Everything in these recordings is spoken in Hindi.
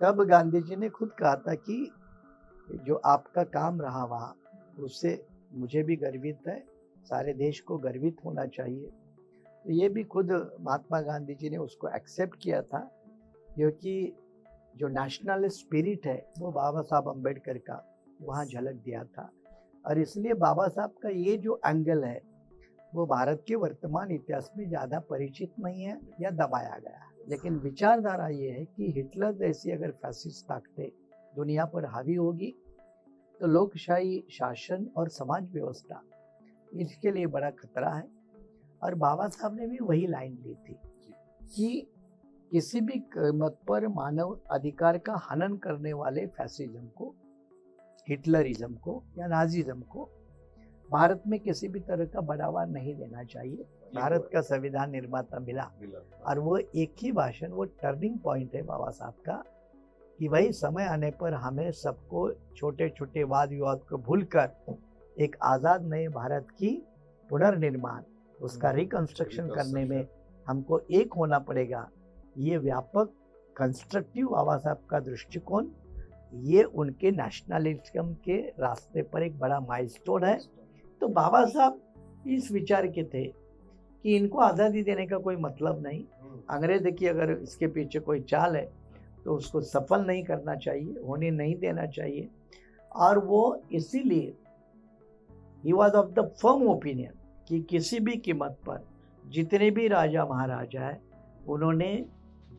तब गांधी जी ने खुद कहा था कि जो आपका काम रहा वहाँ, उससे मुझे भी गर्वित है, सारे देश को गर्वित होना चाहिए। तो ये भी खुद महात्मा गांधी जी ने उसको एक्सेप्ट किया था, क्योंकि जो नेशनल स्पिरिट है वो बाबा साहब अम्बेडकर का वहाँ झलक दिया था। और इसलिए बाबा साहब का ये जो एंगल है वो भारत के वर्तमान इतिहास में ज़्यादा परिचित नहीं है या दबाया गया है। लेकिन विचारधारा ये है कि हिटलर जैसी अगर फैसिस्ट ताकतें दुनिया पर हावी होगी तो लोकशाही शासन और समाज व्यवस्था इसके लिए बड़ा खतरा है। और बाबा साहब ने भी वही लाइन ली थी कि किसी भी कीमत पर मानव अधिकार का हनन करने वाले फैसिज्म को, हिटलरिज्म को या नाजिज्म को भारत में किसी भी तरह का बढ़ावा नहीं देना चाहिए। भारत का संविधान निर्माता मिला और वो एक ही भाषण, वो टर्निंग पॉइंट है बाबा साहब का कि भाई समय आने पर हमें सबको छोटे छोटे वाद विवाद को भूलकर एक आज़ाद नए भारत की पुनर्निर्माण, उसका रिकंस्ट्रक्शन करने में हमको एक होना पड़ेगा। ये व्यापक कंस्ट्रक्टिव बाबा साहब का दृष्टिकोण, ये उनके नेशनलिज्म के रास्ते पर एक बड़ा माइलस्टोन है। तो बाबा साहब इस विचार के थे कि इनको आज़ादी देने का कोई मतलब नहीं, अंग्रेज की अगर इसके पीछे कोई चाल है तो उसको सफल नहीं करना चाहिए, होने नहीं देना चाहिए। और वो इसीलिए he was of the firm opinion कि किसी भी कीमत पर जितने भी राजा महाराजा है उन्होंने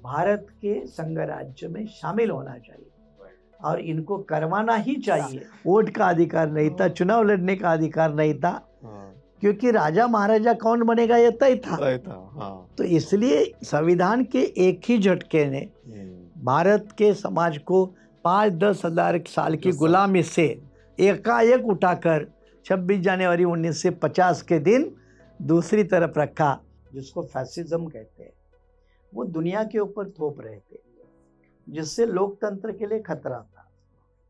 भारत के संघ राज्य में शामिल होना चाहिए और इनको करवाना ही चाहिए। वोट का अधिकार नहीं था, चुनाव लड़ने का अधिकार नहीं था, क्योंकि राजा महाराजा कौन बनेगा ये तय था। तो इसलिए संविधान के एक ही झटके ने भारत के समाज को 5-10 हजार साल की गुलामी से एकाएक उठाकर 26 जनवरी 1950 के दिन दूसरी तरफ रखा, जिसको फैसिज्म कहते हैं। वो दुनिया के ऊपर थोप रहे थे, जिससे लोकतंत्र के लिए खतरा था।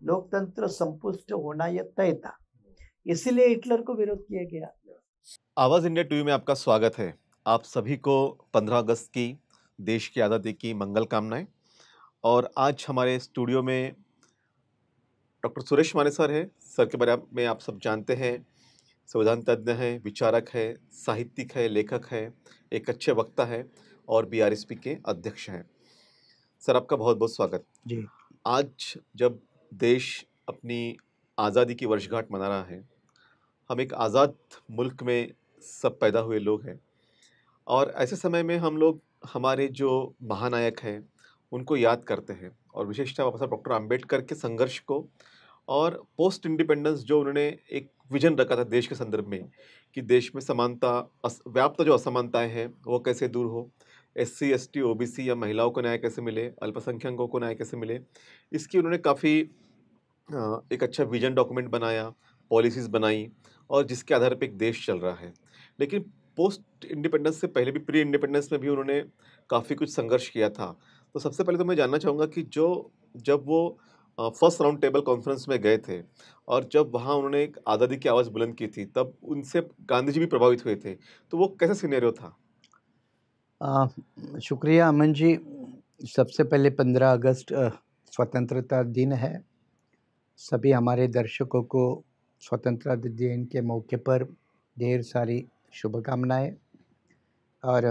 लोकतंत्र संपुष्ट होना यह तय था, इसीलिए हिटलर को विरोध किया गया। आवाज इंडिया टीवी में आपका स्वागत है। आप सभी को 15 अगस्त की देश की आज़ादी की मंगल कामनाएं। और आज हमारे स्टूडियो में डॉक्टर सुरेश माने सर है। सर के बारे में आप सब जानते हैं, संविधान तज्ञ हैं, विचारक है, साहित्यिक है, लेखक है, एक अच्छे वक्ता है और बीआरएसपी के अध्यक्ष हैं। सर आपका बहुत बहुत स्वागत जी। आज जब देश अपनी आज़ादी की वर्षगांठ मना रहा है, हम एक आज़ाद मुल्क में सब पैदा हुए लोग हैं और ऐसे समय में हम लोग हमारे जो महानायक हैं उनको याद करते हैं और विशेषतः बाबा साहब डॉक्टर आम्बेडकर के संघर्ष को और पोस्ट इंडिपेंडेंस जो उन्होंने एक विजन रखा था देश के संदर्भ में कि देश में समानता व्याप्त जो असमानताएं हैं वो कैसे दूर हो, SC ST OBC या महिलाओं को न्याय कैसे मिले, अल्पसंख्यकों को न्याय कैसे मिले, इसकी उन्होंने काफ़ी एक अच्छा विजन डॉक्यूमेंट बनाया, पॉलिसीज़ बनाई और जिसके आधार पर एक देश चल रहा है। लेकिन पोस्ट इंडिपेंडेंस से पहले भी, प्री इंडिपेंडेंस में भी उन्होंने काफ़ी कुछ संघर्ष किया था। तो सबसे पहले तो मैं जानना चाहूँगा कि जब वो फर्स्ट राउंड टेबल कॉन्फ्रेंस में गए थे और जब वहाँ उन्होंने एक आज़ादी की आवाज़ बुलंद की थी, तब उनसे गांधी जी भी प्रभावित हुए थे। तो वो कैसा सिनेरियो था? शुक्रिया अमन जी। सबसे पहले 15 अगस्त स्वतंत्रता दिन है। सभी हमारे दर्शकों को स्वतंत्रता दिन के मौके पर ढेर सारी शुभकामनाएं और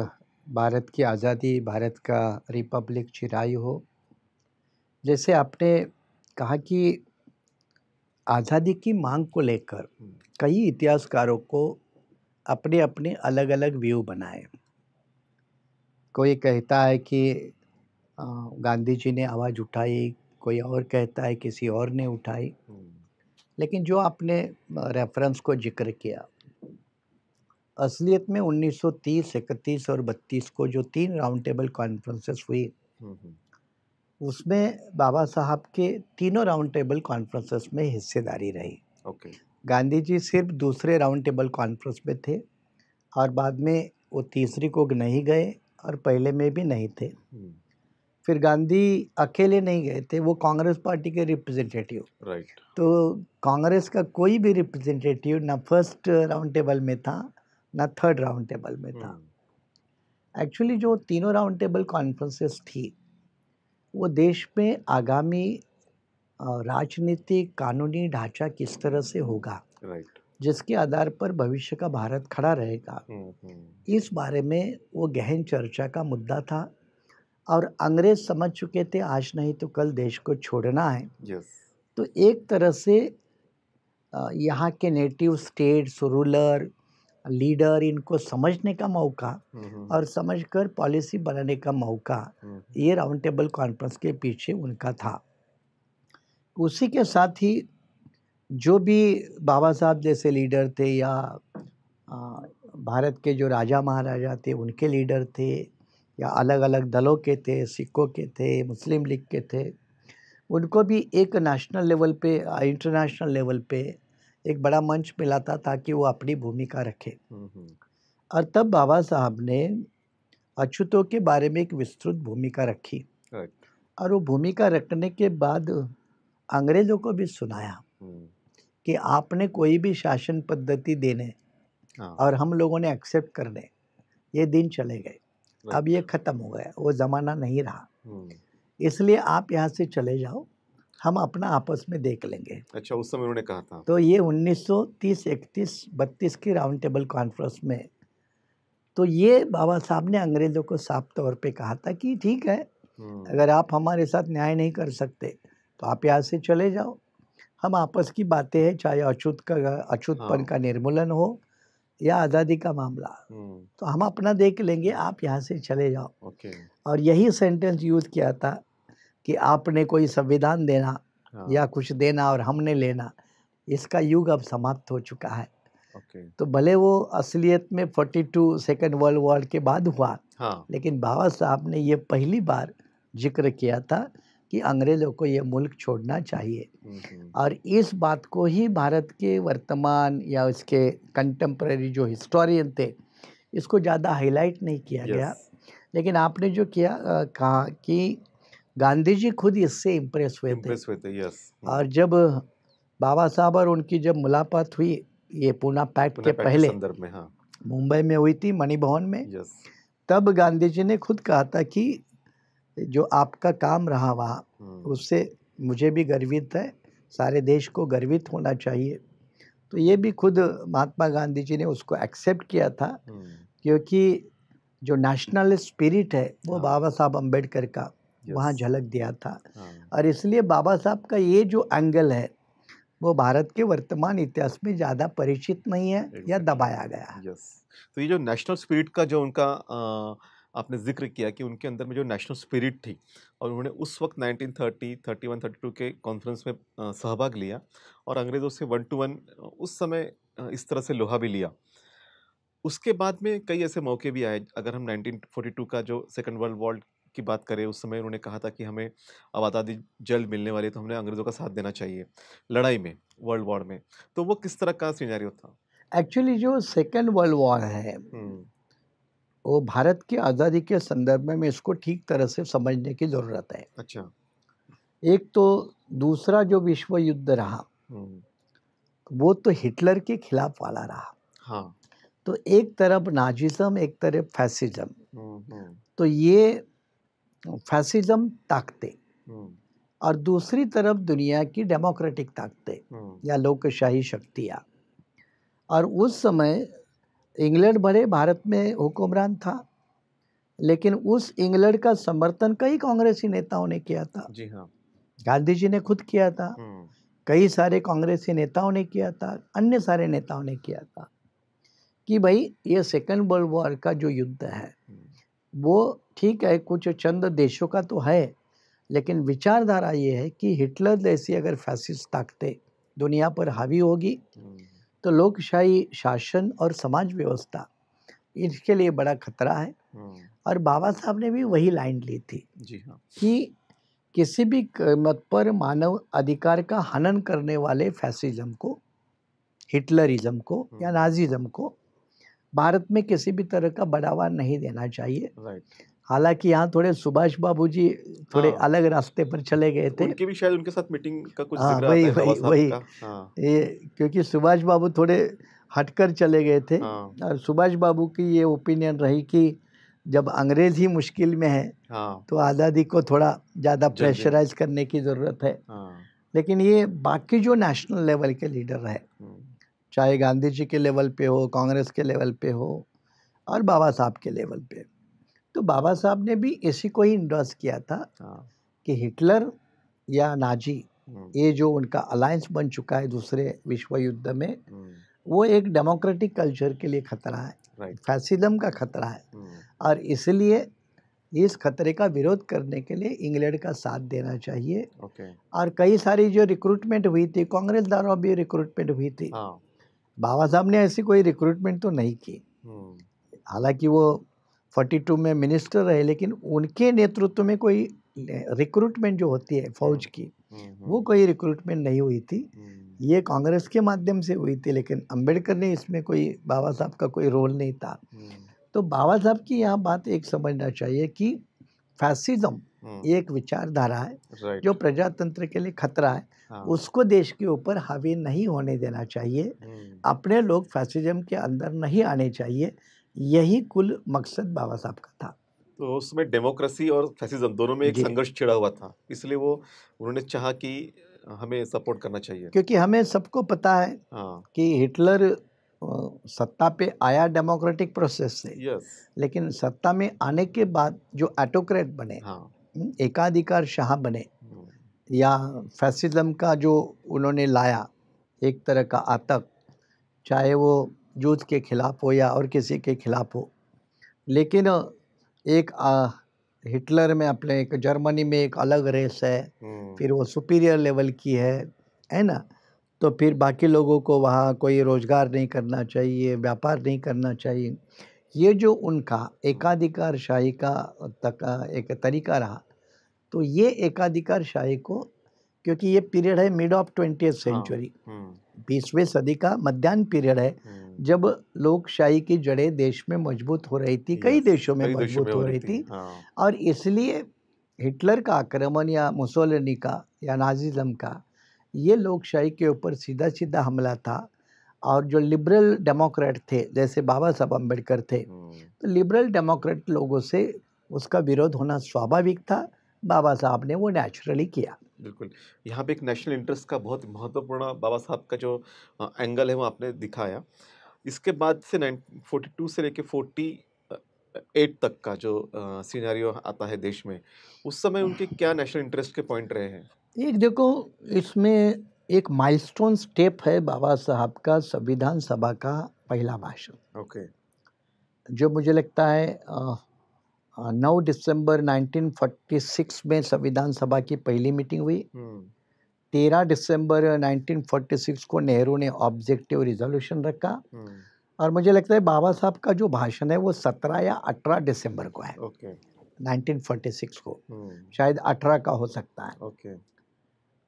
भारत की आज़ादी, भारत का रिपब्लिक चिरायु हो। जैसे आपने कहा कि आज़ादी की मांग को लेकर कई इतिहासकारों को अपने अपने अलग अलग व्यू बनाए। कोई कहता है कि गांधी जी ने आवाज़ उठाई, कोई और कहता है किसी और ने उठाई। लेकिन जो आपने रेफरेंस को जिक्र किया, असलियत में 1930, 31 और 32 को जो 3 राउंड टेबल कॉन्फ्रेंसेस हुई, उसमें बाबा साहब के तीनों राउंड टेबल कॉन्फ्रेंसेस में हिस्सेदारी रही। गांधी जी सिर्फ दूसरे राउंड टेबल कॉन्फ्रेंस में थे और बाद में वो तीसरी को नहीं गए और पहले में भी नहीं थे। फिर गांधी अकेले नहीं गए थे, वो कांग्रेस पार्टी के रिप्रेजेंटेटिव। तो कांग्रेस का कोई भी रिप्रेजेंटेटिव ना फर्स्ट राउंड टेबल में था ना थर्ड राउंड टेबल में था। एक्चुअली जो तीनों राउंड टेबल कॉन्फ्रेंसेस थी वो देश में आगामी राजनीतिक कानूनी ढांचा किस तरह से होगा, राइट। जिसके आधार पर भविष्य का भारत खड़ा रहेगा, इस बारे में वो गहन चर्चा का मुद्दा था। और अंग्रेज समझ चुके थे आज नहीं तो कल देश को छोड़ना है। यस। तो एक तरह से यहाँ के नेटिव स्टेट्स, रूलर लीडर, इनको समझने का मौका और समझकर पॉलिसी बनाने का मौका, ये राउंड टेबल कॉन्फ्रेंस के पीछे उनका था। उसी के साथ ही जो भी बाबा साहब जैसे लीडर थे या भारत के जो राजा महाराजा थे उनके लीडर थे, या अलग अलग दलों के थे, सिखों के थे, मुस्लिम लीग के थे, उनको भी एक नेशनल लेवल पे, इंटरनेशनल लेवल पे एक बड़ा मंच मिला था ताकि वो अपनी भूमिका रखे। और तब बाबा साहब ने अछूतों के बारे में एक विस्तृत भूमिका रखी। और वो भूमिका रखने के बाद अंग्रेजों को भी सुनाया कि आपने कोई भी शासन पद्धति देने और हम लोगों ने एक्सेप्ट करने, ये दिन चले गए, अब ये खत्म हो गया, वो ज़माना नहीं रहा। इसलिए आप यहाँ से चले जाओ, हम अपना आपस में देख लेंगे। अच्छा, उस समय उन्होंने कहा था। तो ये 1930, 31, 32 की राउंड टेबल कॉन्फ्रेंस में तो ये बाबा साहब ने अंग्रेज़ों को साफ तौर पे कहा था कि ठीक है, अगर आप हमारे साथ न्याय नहीं कर सकते तो आप यहाँ से चले जाओ, हम आपस की बातें हैं, चाहे अछूतपन का निर्मूलन हो या आज़ादी का मामला, तो हम अपना देख लेंगे, आप यहाँ से चले जाओ। और यही सेंटेंस यूज़ किया था कि आपने कोई संविधान देना या कुछ देना और हमने लेना, इसका युग अब समाप्त हो चुका है। तो भले वो असलियत में 42 सेकेंड वर्ल्ड वॉर के बाद हुआ, लेकिन बाबा साहब ने ये पहली बार जिक्र किया था कि अंग्रेज़ों को ये मुल्क छोड़ना चाहिए। और इस बात को ही भारत के वर्तमान या इसके कंटेम्प्रेरी जो हिस्टोरियन थे, इसको ज़्यादा हाईलाइट नहीं किया गया। लेकिन आपने जो किया कहा कि गांधी जी खुद इससे इम्प्रेस हुए थे। और जब बाबा साहब और उनकी जब मुलाकात हुई, ये पूना पैक्ट के पहले मुंबई में हुई थी, मणि भवन में, तब गांधी जी ने खुद कहा था कि जो आपका काम रहा वहाँ, उससे मुझे भी गर्वित है, सारे देश को गर्वित होना चाहिए। तो ये भी खुद महात्मा गांधी जी ने उसको एक्सेप्ट किया था, क्योंकि जो नेशनल स्पिरिट है वो बाबा साहब अम्बेडकर का वहाँ झलक दिया था। और इसलिए बाबा साहब का ये जो एंगल है वो भारत के वर्तमान इतिहास में ज़्यादा परिचित नहीं है या दबाया गया है। तो ये जो नेशनल स्पिरिट का जो उनका आपने जिक्र किया कि उनके अंदर में जो नेशनल स्पिरिट थी, और उन्होंने उस वक्त 1930, 31, 32 के कॉन्फ्रेंस में सहभाग लिया और अंग्रेज़ों से 1 to 1 उस समय इस तरह से लोहा भी लिया। उसके बाद में कई ऐसे मौके भी आए। अगर हम 1942 का जो सेकेंड वर्ल्ड वॉर की बात करें, उस समय उन्होंने कहा था कि हमें अब आज़ादी जल्द मिलने वाली है, तो हमने अंग्रेज़ों का साथ देना चाहिए लड़ाई में, वर्ल्ड वॉर में। तो वो किस तरह का सिनेरियो था? एक्चुअली जो सेकेंड वर्ल्ड वॉर है वो भारत की आज़ादी के संदर्भ में इसको ठीक तरह से समझने की ज़रूरत है। अच्छा। एक तो दूसरा जो विश्व युद्ध रहा वो तो हिटलर के खिलाफ वाला रहा। तो एक तरफ नाजिज्म, एक तरफ फैसिज्म। तो ये फैसिज्म ताकतें और दूसरी तरफ दुनिया की डेमोक्रेटिक ताकतें या लोकशाही शक्तियाँ। और उस समय इंग्लैंड भले भारत में हुक्मरान था, लेकिन उस इंग्लैंड का समर्थन कई कांग्रेसी नेताओं ने किया था। जी हाँ, गांधी जी ने खुद किया था, कई सारे कांग्रेसी नेताओं ने किया था, अन्य सारे नेताओं ने किया था कि भाई ये सेकेंड वर्ल्ड वॉर का जो युद्ध है वो ठीक है, कुछ चंद देशों का तो है, लेकिन विचारधारा ये है कि हिटलर जैसी अगर फैसिस्ट ताकतें दुनिया पर हावी होगी तो लोकशाही शासन और समाज व्यवस्था इसके लिए बड़ा खतरा है। और बाबा साहब ने भी वही लाइन ली थी। जी हाँ, कि किसी भी कीमत पर मानव अधिकार का हनन करने वाले फैसिज्म को, हिटलरिज्म को या नाजिज्म को भारत में किसी भी तरह का बढ़ावा नहीं देना चाहिए। हालांकि यहाँ थोड़े सुभाष बाबू जी थोड़े अलग रास्ते पर चले गए थे। उनकी भी शायद उनके साथ मीटिंग का कुछ हाँ, जिक्र आता है वही ये, क्योंकि सुभाष बाबू थोड़े हटकर चले गए थे। और सुभाष बाबू की ये ओपिनियन रही कि जब अंग्रेज ही मुश्किल में है हाँ तो आज़ादी को थोड़ा ज़्यादा जल्दी प्रेशराइज करने की ज़रूरत है। हाँ लेकिन ये बाकी जो नेशनल लेवल के लीडर रहे, चाहे गांधी जी के लेवल पे हो, कांग्रेस के लेवल पे हो और बाबा साहब के लेवल पे, तो बाबा साहब ने भी इसी को ही इंडोर्स किया था हाँ कि हिटलर या नाजी, ये जो उनका अलायंस बन चुका है दूसरे विश्व युद्ध में, वो एक डेमोक्रेटिक कल्चर के लिए खतरा है, राइट फैसिज्म का खतरा है। और इसलिए इस खतरे का विरोध करने के लिए इंग्लैंड का साथ देना चाहिए। ओके और कई सारी जो रिक्रूटमेंट हुई थी, कांग्रेस द्वारा भी रिक्रूटमेंट हुई थी। हाँ बाबा साहब ने ऐसी कोई रिक्रूटमेंट तो नहीं की, हालांकि वो 42 में मिनिस्टर रहे, लेकिन उनके नेतृत्व में कोई रिक्रूटमेंट जो होती है फौज की, वो कोई रिक्रूटमेंट नहीं हुई थी। ये कांग्रेस के माध्यम से हुई थी, लेकिन अंबेडकर ने इसमें कोई, बाबा साहब का कोई रोल नहीं था। तो बाबा साहब की यहाँ बात एक समझना चाहिए कि फैसिज्म एक विचारधारा है राइट जो प्रजातंत्र के लिए खतरा है, हाँ उसको देश के ऊपर हावी नहीं होने देना चाहिए। अपने लोग फैसिज्म के अंदर नहीं आने चाहिए, यही कुल मकसद बाबा साहब का था। तो उसमें डेमोक्रेसी और फैसिज्म दोनों में एक जी, संघर्ष छिड़ा हुआ था, इसलिए वो उन्होंने चाहा कि हमें सपोर्ट करना चाहिए। क्योंकि हमें सबको पता है हाँ कि हिटलर सत्ता पे आया डेमोक्रेटिक प्रोसेस से, यस लेकिन सत्ता में आने के बाद जो ऑटोक्रेट बने, हाँ एकाधिकार शाह बने, या फैसिज्म का जो उन्होंने लाया एक तरह का आतंक, चाहे वो जूत के खिलाफ हो या और किसी के खिलाफ हो। लेकिन एक हिटलर में, अपने एक जर्मनी में एक अलग रेस है, फिर वो सुपीरियर लेवल की है ना। तो फिर बाकी लोगों को वहाँ कोई रोजगार नहीं करना चाहिए, व्यापार नहीं करना चाहिए। ये जो उनका एकाधिकार शाही का एक तरीका रहा, तो ये एकाधिकार शाही को, क्योंकि ये पीरियड है मिड ऑफ 20th सेंचुरी, 20वीं सदी का मध्यान्ह पीरियड है, जब लोकशाही की जड़ें देश में मजबूत हो रही थी, कई देशों में मजबूत हो रही थी। और इसलिए हिटलर का आक्रमण या मुसोलिनी का या नाजिज्म का, ये लोकशाही के ऊपर सीधा सीधा हमला था। और जो लिबरल डेमोक्रेट थे, जैसे बाबा साहब अम्बेडकर थे, तो लिबरल डेमोक्रेट लोगों से उसका विरोध होना स्वाभाविक था। बाबा साहब ने वो नेचुरली किया। बिल्कुल, यहाँ पे एक नेशनल इंटरेस्ट का बहुत महत्वपूर्ण बाबा साहब का जो एंगल है वो आपने दिखाया। इसके बाद से 42 से लेके 48 तक का जो सिनेरियो आता है देश में, उस समय उनके क्या नेशनल इंटरेस्ट के पॉइंट रहे हैं? एक देखो, इसमें एक माइलस्टोन स्टेप है बाबा साहब का संविधान सभा का पहला भाषण। ओके जो मुझे लगता है 9 दिसंबर 1946 में संविधान सभा की पहली मीटिंग हुई। 13 दिसंबर 1946 को नेहरू ने ऑब्जेक्टिव रिजोल्यूशन रखा। और मुझे लगता है बाबा साहब का जो भाषण है वो 17 या 18 दिसंबर को है, ओके 1946 को, शायद 18 का हो सकता है। ओके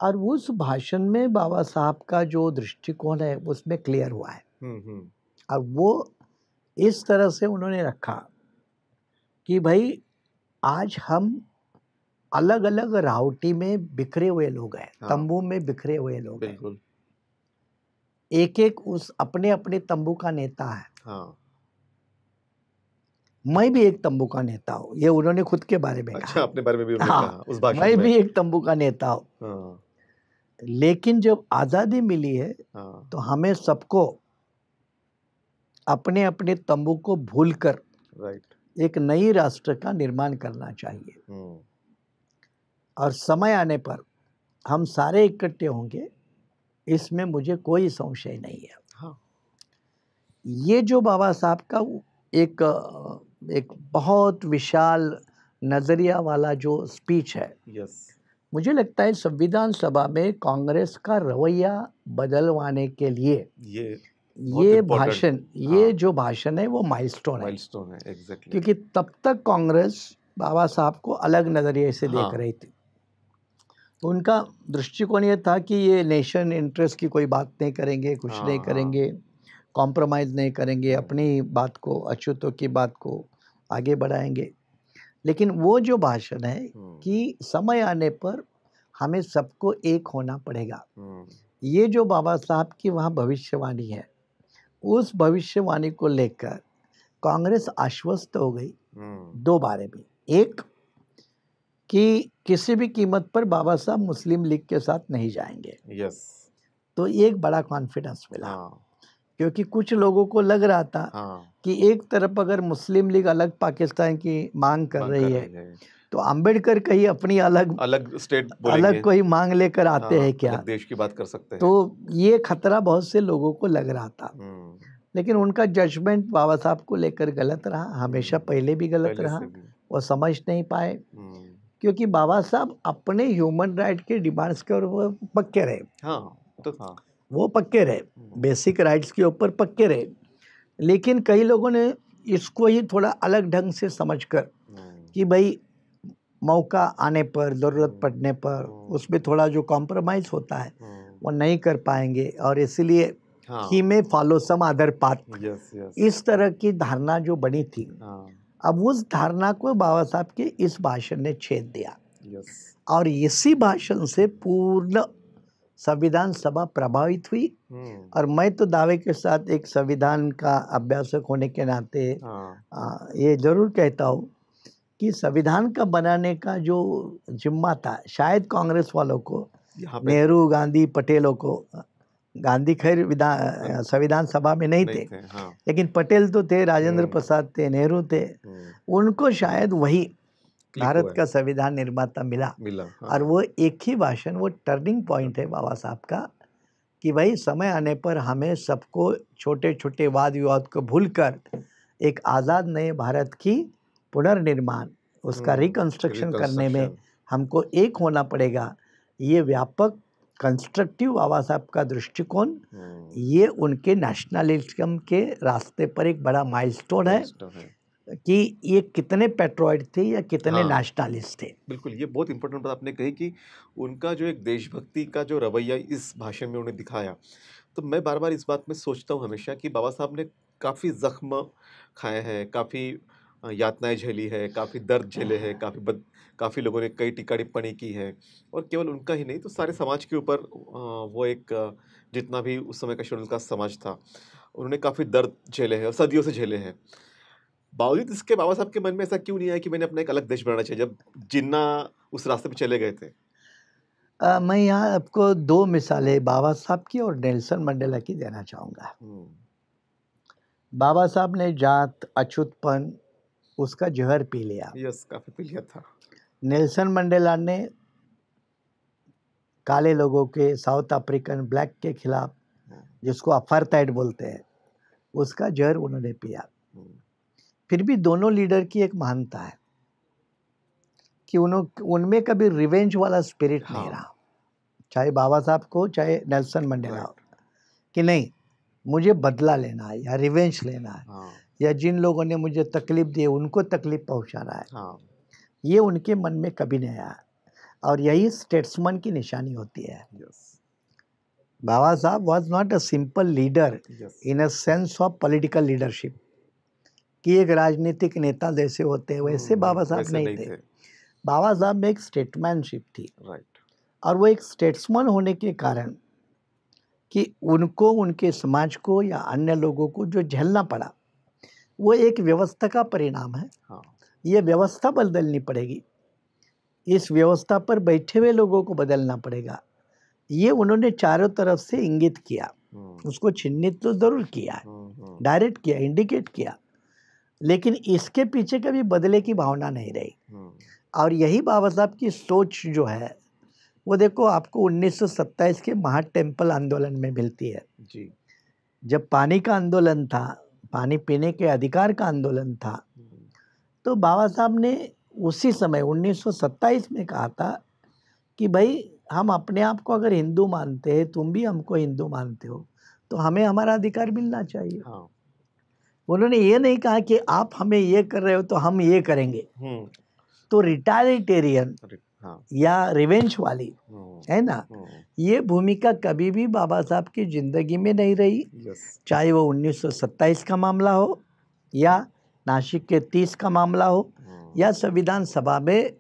और उस भाषण में बाबा साहब का जो दृष्टिकोण है उसमें क्लियर हुआ है। और वो इस तरह से उन्होंने रखा कि भाई आज हम अलग अलग रावटी में बिखरे हुए लोग हैं, तंबू में बिखरे हुए लोग हैं, बिल्कुल एक एक उस अपने अपने तंबू का नेता है। हाँ मैं भी एक तंबू का नेता हूँ, ये उन्होंने खुद के बारे में अच्छा कहा। अपने बारे में भी उन्होंने कहा उस भाषण मैं में। भी एक तंबू का नेता हूँ। हाँ लेकिन जब आज़ादी मिली है हाँ तो हमें सबको अपने अपने तंबू को भूलकर राइट एक नई राष्ट्र का निर्माण करना चाहिए। और समय आने पर हम सारे इकट्ठे होंगे, इसमें मुझे कोई संशय नहीं है। हाँ ये जो बाबा साहब का एक बहुत विशाल नजरिया वाला जो स्पीच है, यस मुझे लगता है संविधान सभा में कांग्रेस का रवैया बदलवाने के लिए ये भाषण, ये जो भाषण है वो माइलस्टोन है। एग्जैक्टली क्योंकि तब तक कांग्रेस बाबा साहब को अलग नजरिए से देख रही थी। उनका दृष्टिकोण ये था कि ये नेशन इंटरेस्ट की कोई बात नहीं करेंगे, कुछ नहीं करेंगे, कॉम्प्रोमाइज़ नहीं करेंगे, अपनी बात को, अछूतों की बात को आगे बढ़ाएंगे। लेकिन वो जो भाषण है कि समय आने पर हमें सबको एक होना पड़ेगा, ये जो बाबा साहब की वहाँ भविष्यवाणी है, उस भविष्यवाणी को लेकर कांग्रेस आश्वस्त हो गई दो बारे में। एक कि किसी भी कीमत पर बाबा साहब मुस्लिम लीग के साथ नहीं जाएंगे। यस। तो एक बड़ा कॉन्फिडेंस मिला, क्योंकि कुछ लोगों को लग रहा था कि एक तरफ अगर मुस्लिम लीग अलग पाकिस्तान की मांग कर रही है तो अंबेडकर कहीं अपनी अलग स्टेट अलग कोई मांग लेकर आते हैं क्या, अलग देश की बात कर सकते हैं। तो ये खतरा बहुत से लोगों को लग रहा था। लेकिन उनका जजमेंट बाबा साहब को लेकर गलत रहा, हमेशा पहले भी गलत रहा। वो समझ नहीं पाए, क्योंकि बाबा साहब अपने ह्यूमन राइट के डिमांड्स के और वो पक्के रहे। तो था, वो पक्के रहे, बेसिक राइट्स के ऊपर पक्के रहे। लेकिन कई लोगों ने इसको ही थोड़ा अलग ढंग से समझकर कि भाई मौका आने पर, ज़रूरत पड़ने पर उसमें थोड़ा जो कॉम्प्रोमाइज़ होता है वो नहीं कर पाएंगे, और इसलिए ही में फॉलो सम अदर पाथ, इस तरह की धारणा जो बनी थी। अब उस धारणा को बाबा साहब के इस भाषण ने छेद दिया, और इसी भाषण से पूर्ण संविधान सभा प्रभावित हुई। और मैं तो दावे के साथ एक संविधान का अभ्यासक होने के नाते ये जरूर कहता हूँ कि संविधान का बनाने का जो जिम्मा था शायद कांग्रेस वालों को, नेहरू, गांधी, पटेलों को, गांधी खैर संविधान सभा में नहीं थे, लेकिन पटेल तो थे, राजेंद्र प्रसाद थे, नेहरू थे, उनको शायद वही भारत का संविधान निर्माता मिला। और वो एक ही भाषण, वो टर्निंग पॉइंट है बाबा साहब का, कि भाई समय आने पर हमें सबको छोटे छोटे वाद विवाद को भूलकर एक आज़ाद नए भारत की पुनर्निर्माण, उसका रिकंस्ट्रक्शन करने में हमको एक होना पड़ेगा। ये व्यापक कंस्ट्रक्टिव बाबा साहब का दृष्टिकोण, ये उनके नेशनलिज्म के रास्ते पर एक बड़ा माइलस्टोन है कि ये कितने पेट्रोइट थे या कितने नेशनलिस्ट थे। बिल्कुल, ये बहुत इंपॉर्टेंट बात आपने कही कि उनका जो एक देशभक्ति का जो रवैया इस भाषण में उन्हें दिखाया। तो मैं बार बार इस बात में सोचता हूँ हमेशा कि बाबा साहब ने काफ़ी जख्म खाए हैं, काफ़ी यातनाएं झेली है, काफ़ी दर्द झेले हैं, काफ़ी लोगों ने कई टीका टिप्पणी की है, और केवल उनका ही नहीं तो सारे समाज के ऊपर वो एक जितना भी उस समय का शेड्यूल का समाज था, उन्होंने काफ़ी दर्द झेले हैं और सदियों से झेले हैं। बावजूद इसके बाबा साहब के मन में ऐसा क्यों नहीं आया कि मैंने अपना एक अलग देश बनाना चाहिए, जब जिन्ना उस रास्ते पे चले गए थे? मैं यहाँ आपको दो मिसालें बाबा साहब की और नेल्सन मंडेला की देना चाहूँगा। बाबा साहब ने जात, अछूतपन, उसका जहर पी लिया। यस, काफ़ी पी लिया था। नेल्सन मंडेला ने काले लोगों के, साउथ अफ्रीकन ब्लैक के खिलाफ, जिसको अपार्थाइड बोलते हैं, उसका जहर उन्होंने पिया। फिर भी दोनों लीडर की एक महानता है कि उनमें कभी रिवेंज वाला स्पिरिट नहीं रहा, चाहे बाबा साहब को चाहे नेल्सन मंडेला हो, कि नहीं मुझे बदला लेना है या रिवेंज लेना है, या जिन लोगों ने मुझे तकलीफ दी उनको तकलीफ पहुंचाना है, ये उनके मन में कभी नहीं आया। और यही स्टेट्समैन की निशानी होती है। बाबा साहब was not a simple leader in a sense of political leadership, कि एक राजनीतिक नेता जैसे होते हैं वैसे बाबा साहब नहीं थे। बाबा साहब में एक स्टेटमैनशिप थी, और वो एक स्टेट्समैन होने के कारण कि उनको, उनके समाज को या अन्य लोगों को जो झेलना पड़ा, वो एक व्यवस्था का परिणाम है। ये व्यवस्था बदलनी पड़ेगी, इस व्यवस्था पर बैठे हुए लोगों को बदलना पड़ेगा। ये उन्होंने चारों तरफ से इंगित किया, उसको चिन्हित तो जरूर किया, डायरेक्ट किया, इंडिकेट किया, लेकिन इसके पीछे कभी बदले की भावना नहीं रही। और यही बाबा साहब की सोच जो है वो देखो आपको 1927 के महाड टेम्पल आंदोलन में मिलती है जी। जब पानी का आंदोलन था, पानी पीने के अधिकार का आंदोलन था, तो बाबा साहब ने उसी समय 1927 में कहा था कि भाई हम अपने आप को अगर हिंदू मानते हैं, तुम भी हमको हिंदू मानते हो, तो हमें हमारा अधिकार मिलना चाहिए। उन्होंने ये नहीं कहा कि आप हमें ये कर रहे हो तो हम ये करेंगे। तो रिटालिटेरियन या रिवेंज वाली है ना, ये भूमिका कभी भी बाबा साहब की जिंदगी में नहीं रही। चाहे वो 1927 का मामला हो या नासिक के 30 का मामला हो या संविधान सभा में,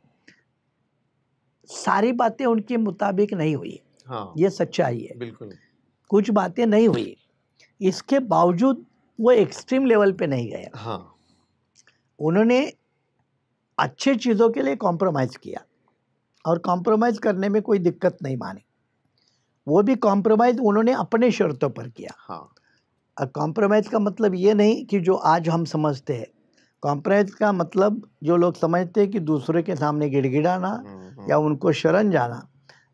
सारी बातें उनके मुताबिक नहीं हुई। ये सच्चाई है, बिल्कुल कुछ बातें नहीं हुई, इसके बावजूद वो एक्सट्रीम लेवल पे नहीं गए। उन्होंने अच्छे चीज़ों के लिए कॉम्प्रोमाइज़ किया और कॉम्प्रोमाइज़ करने में कोई दिक्कत नहीं मानी। वो भी कॉम्प्रोमाइज़ उन्होंने अपने शर्तों पर किया। हाँ। और कॉम्प्रोमाइज़ का मतलब ये नहीं कि जो आज हम समझते हैं। कॉम्प्रोमाइज़ का मतलब जो लोग समझते हैं कि दूसरे के सामने गिड़गिड़ाना या उनको शरण जाना,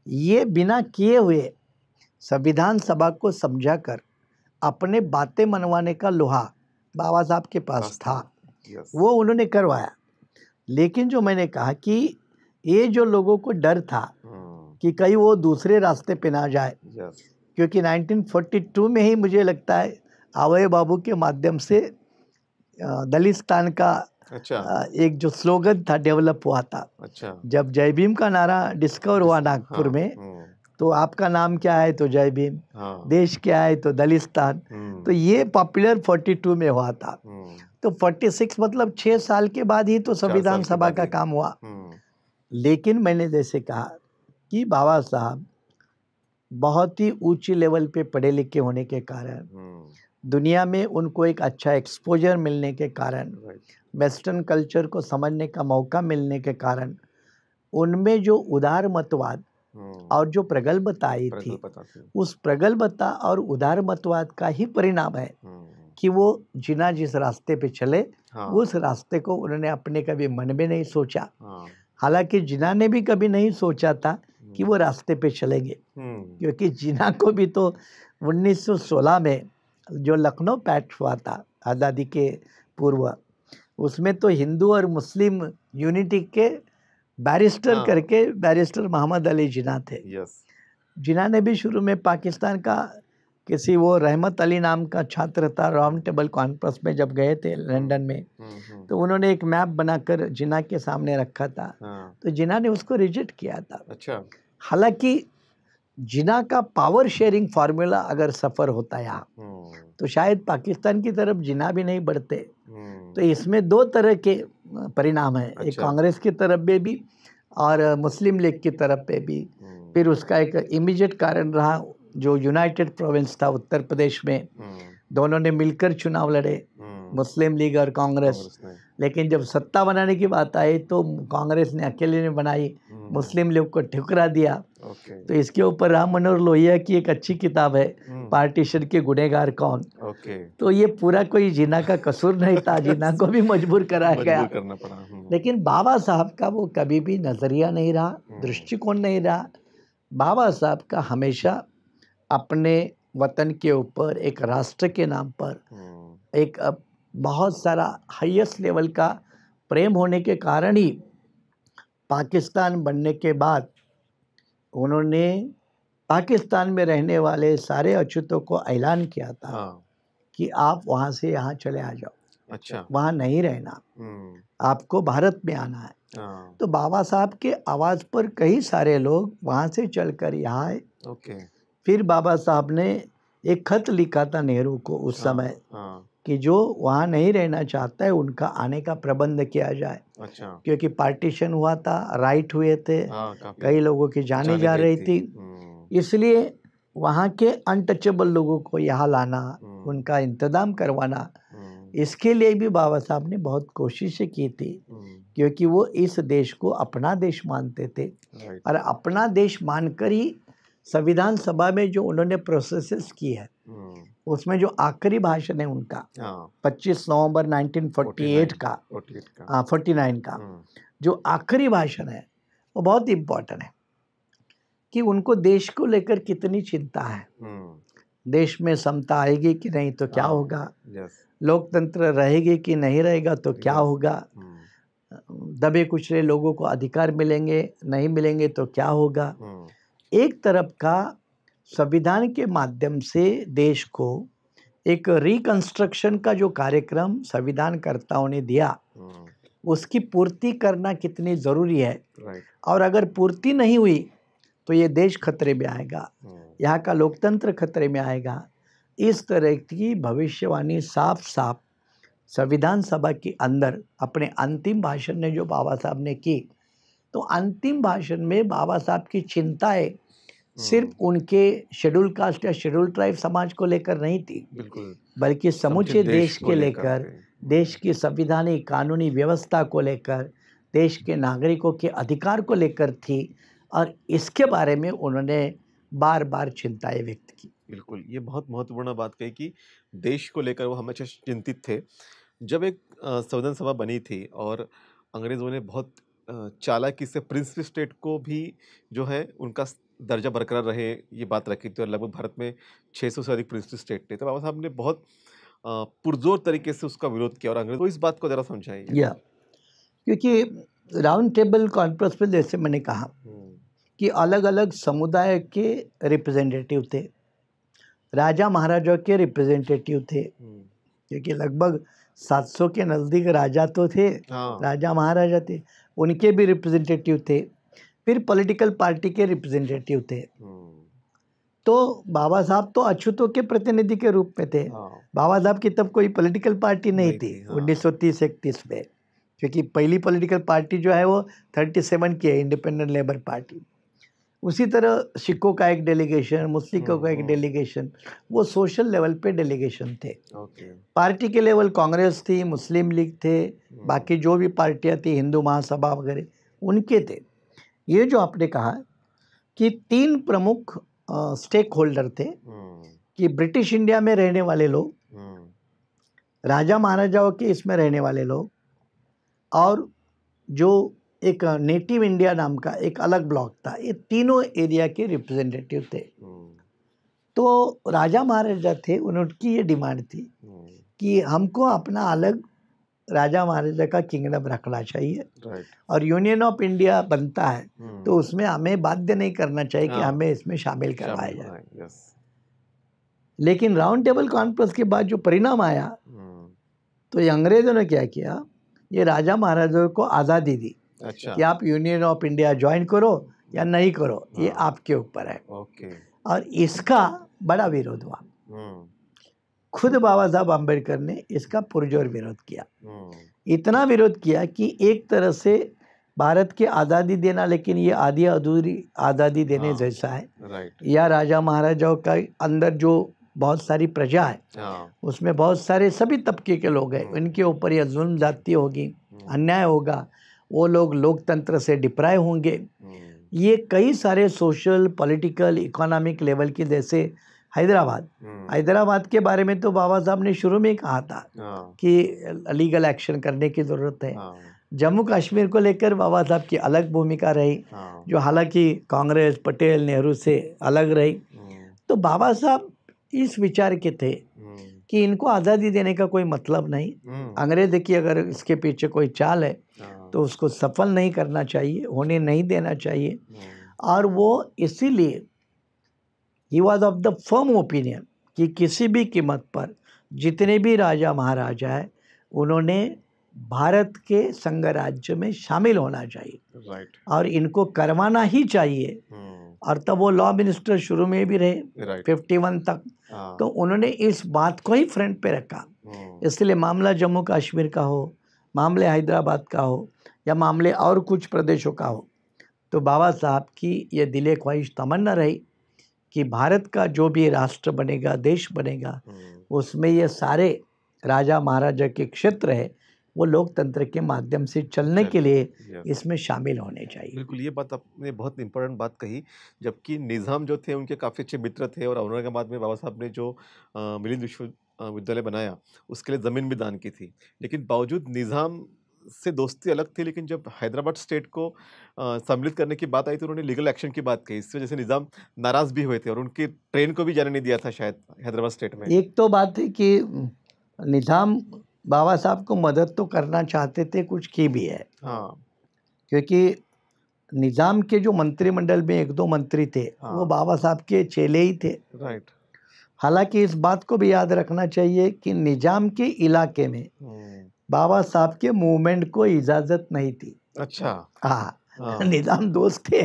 ये बिना किए हुए संविधान सभा को समझाकर अपने बातें मनवाने का लोहा बाबा साहब के पास था, वो उन्होंने करवाया। लेकिन जो मैंने कहा कि ये जो लोगों को डर था कि कहीं वो दूसरे रास्ते पे ना जाए, क्योंकि 1942 में ही मुझे लगता है आवय बाबू के माध्यम से दलिस्तान का एक जो स्लोगन था डेवलप हुआ था। जब जय भीम का नारा डिस्कवर हुआ नागपुर में, तो आपका नाम क्या है तो जय भीम, देश क्या है तो दलिस्तान, तो ये पॉपुलर 42 में हुआ था। तो 46 मतलब 6 साल के बाद ही तो संविधान सभा का काम हुआ। लेकिन मैंने जैसे कहा कि बाबा साहब बहुत ही ऊंची लेवल पे पढ़े लिखे होने के कारण, दुनिया में उनको एक अच्छा एक्सपोजर मिलने के कारण, वेस्टर्न कल्चर को समझने का मौका मिलने के कारण, उनमें जो उदार मतवाद और जो प्रगल्भता आई थी, उस प्रगल्भता और उदार मतवाद का ही परिणाम है कि वो जिना जिस रास्ते पे चले, उस रास्ते को उन्होंने अपने कभी मन में नहीं सोचा। हालांकि जिना ने भी कभी नहीं सोचा था कि वो रास्ते पे चलेंगे, क्योंकि जिना को भी तो 1916 में जो लखनऊ पैक्ट हुआ था आज़ादी के पूर्व, उसमें तो हिंदू और मुस्लिम यूनिटी के बैरिस्टर करके बैरिस्टर मोहम्मद अली जिना थे। जिना ने भी शुरू में पाकिस्तान का किसी वो रहमत अली नाम का छात्र था, राउंड टेबल कॉन्फ्रेंस में जब गए थे लंदन में, तो उन्होंने एक मैप बनाकर जिना के सामने रखा था, तो जिना ने उसको रिजेक्ट किया था। अच्छा। हालांकि जिना का पावर शेयरिंग फार्मूला अगर सफर होता यहाँ, तो शायद पाकिस्तान की तरफ जिना भी नहीं बढ़ते। तो इसमें दो तरह के परिणाम है, एक कांग्रेस की तरफ पे भी और मुस्लिम लीग की तरफ पे भी। फिर उसका एक इमीडिएट कारण रहा जो यूनाइटेड प्रोविंस था उत्तर प्रदेश में, दोनों ने मिलकर चुनाव लड़े, मुस्लिम लीग और कांग्रेस। लेकिन जब सत्ता बनाने की बात आई तो कांग्रेस ने अकेले ने बनाई, मुस्लिम लीग को ठुकरा दिया। तो इसके ऊपर राम मनोहर लोहिया की एक अच्छी किताब है, पार्टीशन के गुनहगार कौन। तो ये पूरा कोई जिना का कसूर नहीं था, जिना को भी मजबूर कराया गया। करना पड़ा। लेकिन बाबा साहब का वो कभी भी नजरिया नहीं रहा, दृष्टिकोण नहीं रहा। बाबा साहब का हमेशा अपने वतन के ऊपर, एक राष्ट्र के नाम पर एक बहुत सारा हाईएस्ट लेवल का प्रेम होने के कारण ही पाकिस्तान बनने के बाद उन्होंने पाकिस्तान में रहने वाले सारे अछूतों को ऐलान किया था कि आप वहाँ से यहाँ चले आ जाओ। अच्छा। वहाँ नहीं रहना, आपको भारत में आना है। तो बाबा साहब के आवाज़ पर कई सारे लोग वहाँ से चलकर यहाँ आए। फिर बाबा साहब ने एक खत लिखा था नेहरू को उस समय कि जो वहाँ नहीं रहना चाहता है उनका आने का प्रबंध किया जाए। अच्छा। क्योंकि पार्टीशन हुआ था, राइट हुए थे, कई लोगों की जाने जा रही थी, इसलिए वहाँ के अनटचेबल लोगों को यहाँ लाना, उनका इंतजाम करवाना, इसके लिए भी बाबा साहब ने बहुत कोशिशें की थी, क्योंकि वो इस देश को अपना देश मानते थे। और अपना देश मानकर ही संविधान सभा में जो उन्होंने प्रोसेसेस की है, उसमें जो आखिरी भाषण है उनका 25 नवंबर 1948 का 49 का जो आखिरी भाषण है, वो बहुत इम्पोर्टेंट है कि उनको देश को लेकर कितनी चिंता है। देश में समता आएगी कि नहीं तो क्या होगा, लोकतंत्र रहेगी कि नहीं रहेगा तो क्या होगा, दबे कुचले लोगों को अधिकार मिलेंगे नहीं मिलेंगे तो क्या होगा। एक तरफ का संविधान के माध्यम से देश को एक रिकंस्ट्रक्शन का जो कार्यक्रम संविधान कर्ताओं ने दिया, उसकी पूर्ति करना कितनी ज़रूरी है। और अगर पूर्ति नहीं हुई तो ये देश खतरे में आएगा, यहाँ का लोकतंत्र खतरे में आएगा। इस तरह की भविष्यवाणी साफ साफ संविधान सभा के अंदर अपने अंतिम भाषण में जो बाबा साहब ने की, तो अंतिम भाषण में बाबा साहब की चिंताएं सिर्फ उनके शेड्यूल कास्ट या शेड्यूल ट्राइब समाज को लेकर नहीं थी, बिल्कुल, बल्कि समूचे देश को के लेकर लेकर, देश की संविधानिक कानूनी व्यवस्था को लेकर, देश के नागरिकों के अधिकार को लेकर थी। और इसके बारे में उन्होंने बार बार चिंताएं व्यक्त की। बिल्कुल, ये बहुत महत्वपूर्ण बात कही कि देश को लेकर वो हमेशा चिंतित थे। जब एक संविधान सभा बनी थी और अंग्रेज़ों ने बहुत चालाकी से प्रिंसली स्टेट को भी जो है उनका दर्जा बरकरार रहे, ये बात रखी थी और लगभग भारत में 600 से अधिक प्रिंसली स्टेट थे। तो बाबा साहब ने बहुत पुरजोर तरीके से उसका विरोध किया और अंग्रेज़ों को इस बात को ज़रा समझाइए। या क्योंकि राउंड टेबल कॉन्फ्रेंस में जैसे मैंने कहा कि अलग अलग समुदाय के रिप्रेजेंटेटिव थे, राजा महाराजा के रिप्रेजेंटेटिव थे, क्योंकि लगभग 700 के नज़दीक राजा तो थे, राजा महाराजा थे, उनके भी रिप्रेजेंटेटिव थे, फिर पॉलिटिकल पार्टी के रिप्रेजेंटेटिव थे। तो बाबा साहब तो अछूतों के प्रतिनिधि के रूप में थे। बाबा साहब की तब कोई पॉलिटिकल पार्टी नहीं थी 1930-31 में, क्योंकि पहली पॉलिटिकल पार्टी जो है वो 37 की है, इंडिपेंडेंट लेबर पार्टी। उसी तरह सिखों का एक डेलीगेशन, मुस्लिमों का एक डेलीगेशन, वो सोशल लेवल पे डेलीगेशन थे। पार्टी के लेवल कांग्रेस थी, मुस्लिम लीग थे, बाकी जो भी पार्टियां थी, हिंदू महासभा वगैरह, उनके थे। ये जो आपने कहा कि 3 प्रमुख स्टेक होल्डर थे कि ब्रिटिश इंडिया में रहने वाले लोग, राजा महाराजाओं के इसमें रहने वाले लोग, और जो एक नेटिव इंडिया नाम का एक अलग ब्लॉक था, ये तीनों एरिया के रिप्रेजेंटेटिव थे। तो राजा महाराजा थे, उनकी ये डिमांड थी कि हमको अपना अलग राजा महाराजा का किंगडम रखना चाहिए और यूनियन ऑफ इंडिया बनता है तो उसमें हमें बाध्य नहीं करना चाहिए कि हमें इसमें शामिल करवाया जाए। लेकिन राउंड टेबल कॉन्फ्रेंस के बाद जो परिणाम आया, तो ये अंग्रेजों ने क्या किया, ये राजा महाराजाओं को आज़ादी दी कि आप यूनियन ऑफ इंडिया ज्वाइन करो या नहीं करो, ये आपके ऊपर है। और इसका बड़ा विरोध हुआ। खुद बाबा साहब अम्बेडकर ने इसका पुरजोर विरोध किया। इतना विरोध किया कि एक तरह से भारत की आज़ादी देना, लेकिन ये आधी अधूरी आज़ादी देने जैसा है। या राजा महाराजाओं का अंदर जो बहुत सारी प्रजा है, उसमें बहुत सारे सभी तबके के लोग हैं, उनके ऊपर यह जुल्म जाती होगी, अन्याय होगा, वो लोग लोकतंत्र से डिप्राइव होंगे। ये कई सारे सोशल, पॉलिटिकल, इकोनॉमिक लेवल की, जैसे हैदराबाद के बारे में तो बाबा साहब ने शुरू में ही कहा था कि लीगल एक्शन करने की ज़रूरत है। जम्मू कश्मीर को लेकर बाबा साहब की अलग भूमिका रही, जो हालांकि कांग्रेस, पटेल, नेहरू से अलग रही। तो बाबा साहब इस विचार के थे कि इनको आज़ादी देने का कोई मतलब नहीं, अंग्रेज की अगर इसके पीछे कोई चाल है तो उसको सफल नहीं करना चाहिए, होने नहीं देना चाहिए। और वो इसीलिए he was of the firm opinion कि किसी भी कीमत पर जितने भी राजा महाराजा है उन्होंने भारत के संघ राज्य में शामिल होना चाहिए और इनको करवाना ही चाहिए। और तब वो लॉ मिनिस्टर शुरू में भी रहे 51 तक, तो उन्होंने इस बात को ही फ्रंट पे रखा। इसलिए मामला जम्मू कश्मीर का हो, मामले हैदराबाद का हो, या मामले और कुछ प्रदेशों का हो, तो बाबा साहब की ये दिले ख्वाहिश तमन्ना रही कि भारत का जो भी राष्ट्र बनेगा, देश बनेगा, उसमें ये सारे राजा महाराजा के क्षेत्र है वो लोकतंत्र के माध्यम से चलने के लिए इसमें शामिल होने चाहिए। बिल्कुल, ये बात आपने बहुत इम्पोर्टेंट बात कही। जबकि निज़ाम जो थे उनके काफ़ी अच्छे मित्र थे और औरंगाबाद में बाबा साहब ने जो मिलिंद विश्वविद्यालय बनाया उसके लिए ज़मीन भी दान की थी। लेकिन बावजूद निज़ाम से दोस्ती अलग थी, लेकिन जब हैदराबाद स्टेट को सम्मिलित करने की बात आई तो उन्होंने लीगल एक्शन की बात कही। इससे जैसे निज़ाम नाराज़ भी हुए थे और उनकी ट्रेन को भी जाने नहीं दिया था शायद हैदराबाद स्टेट में। एक तो बात है कि निज़ाम बाबा साहब को मदद तो करना चाहते थे, कुछ की भी है। क्योंकि निज़ाम के जो मंत्रिमंडल में 1-2 मंत्री थे वो बाबा साहब के चेले ही थे। हालांकि इस बात को भी याद रखना चाहिए कि निज़ाम के इलाके में बाबा साहब के मूवमेंट को इजाज़त नहीं थी। अच्छा। हाँ, निज़ाम दोस्त थे,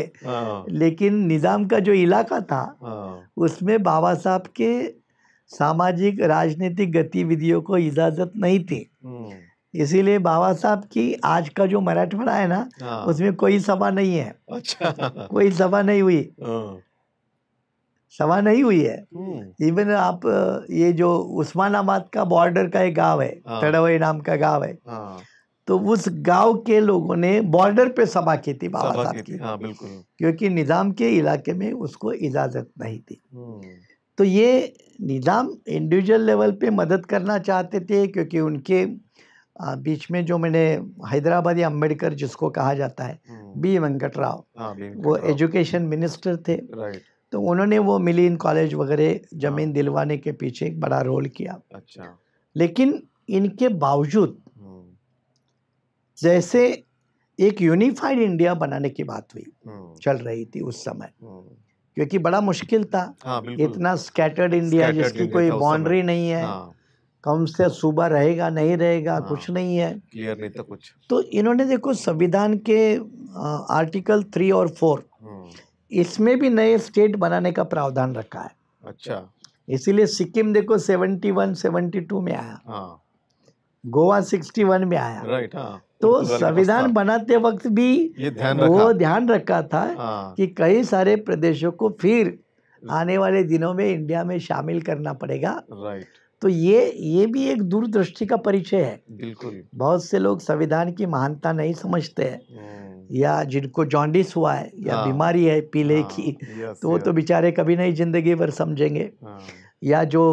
लेकिन निज़ाम का जो इलाका था उसमें बाबा साहब के सामाजिक राजनीतिक गतिविधियों को इजाज़त नहीं थी। इसीलिए बाबा साहब की आज का जो मराठवाड़ा है ना, उसमें कोई सभा नहीं है। अच्छा। कोई सभा नहीं हुई। सभा नहीं हुई है। हम्म, इवन आप ये जो उस्मानाबाद का बॉर्डर का एक गांव है, हाँ तड़वई नाम का गांव है, हाँ, तो उस गांव के लोगों ने बॉर्डर पे सभा की थी बाबा सभा साहब की की, थी, हाँ बिल्कुल। क्योंकि निजाम के इलाके में उसको इजाजत नहीं थी। हम्म, तो ये निजाम इंडिविजुअल लेवल पे मदद करना चाहते थे, क्योंकि उनके बीच में जो मैंने हैदराबादी अम्बेडकर जिसको कहा जाता है, बी वेंकटराव, हाँ वो एजुकेशन मिनिस्टर थे। राइट, तो उन्होंने वो मिलियन कॉलेज वगैरह जमीन हाँ, दिलवाने के पीछे एक बड़ा रोल किया। अच्छा, लेकिन इनके बावजूद हम्म, जैसे एक यूनिफाइड इंडिया बनाने की बात हुई, हम्म, चल रही थी उस समय, हम्म, क्योंकि बड़ा मुश्किल था। हाँ बिल्कुल, इतना स्कैटर्ड इंडिया स्कैटर्ड जिसकी इंडिया कोई था उस समय, बाउंड्री नहीं है, हाँ कौन से सूबा रहेगा नहीं रहेगा कुछ हाँ, नहीं है। क्लियर नहीं था कुछ, तो इन्होंने देखो संविधान के आर्टिकल 3 और 4 हम्म, इसमें भी नए स्टेट बनाने का प्रावधान रखा है। अच्छा, इसीलिए सिक्किम देखो 71 72 में आया, हाँ गोवा 61 में आया। राइट, हाँ तो पुर्तगाल के पास था, संविधान बनाते वक्त भी ये ध्यान वो रखा, ध्यान रखा था हाँ कि कई सारे प्रदेशों को फिर आने वाले दिनों में इंडिया में शामिल करना पड़ेगा। राइट, तो ये भी एक दूरदृष्टि का परिचय है। बिल्कुल, बहुत से लोग संविधान की महानता नहीं समझते हैं, हम्म, या जिनको जॉन्डिस हुआ है या हाँ बीमारी है पीले हाँ, की, यस तो वो तो यस, बेचारे कभी नहीं जिंदगी भर समझेंगे। हाँ या जो